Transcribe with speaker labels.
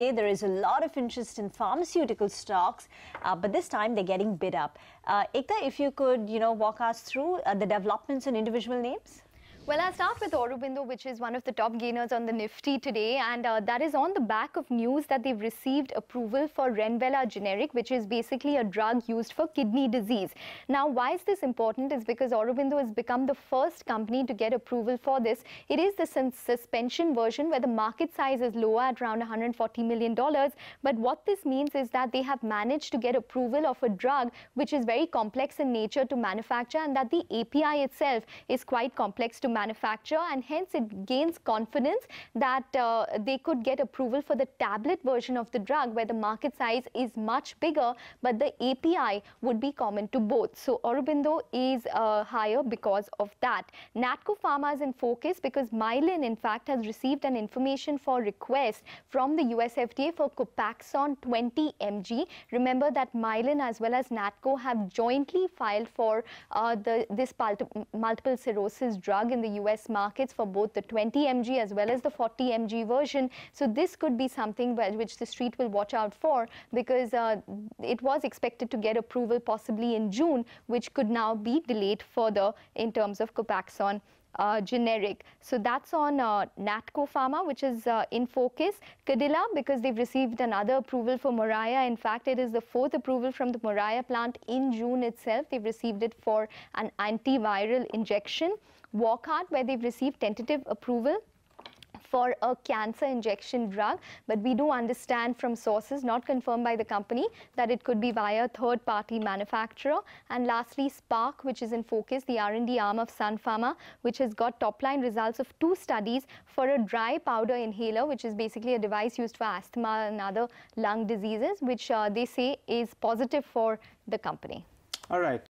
Speaker 1: There is a lot of interest in pharmaceutical stocks, but this time they're getting bid up. Ekta, if you could, walk us through the developments in individual names.
Speaker 2: Well, I'll start with Aurobindo, which is one of the top gainers on the Nifty today, and that is on the back of news that they've received approval for Renvela generic, which is basically a drug used for kidney disease. Now, why is this important is because Aurobindo has become the first company to get approval for this. It is the suspension version where the market size is lower at around $140 million, but what this means is that they have managed to get approval of a drug which is very complex in nature to manufacture, and that the API itself is quite complex to manufacture, and hence it gains confidence that they could get approval for the tablet version of the drug where the market size is much bigger, but the API would be common to both. So Aurobindo is higher because of that. Natco Pharma is in focus because Mylan in fact has received an information for request from the US FDA for Copaxone 20 mg. Remember that Mylan as well as Natco have jointly filed for this multiple sclerosis drug in the US markets for both the 20 mg as well as the 40 mg version. So this could be something which the street will watch out for, because it was expected to get approval possibly in June, which could now be delayed further in terms of Copaxone generic. So that's on Natco Pharma, which is in focus. Cadila, because they've received another approval for Moraiya. In fact, it is the 4th approval from the Moraiya plant in June itself. They've received it for an antiviral injection. Wockhardt, where they've received tentative approval for a cancer injection drug, but we do understand from sources not confirmed by the company that it could be via third-party manufacturer. And lastly, Spark, which is in focus, the R&D arm of Sun Pharma, which has got top-line results of 2 studies for a dry powder inhaler, which is basically a device used for asthma and other lung diseases, which they say is positive for the company.
Speaker 3: All right.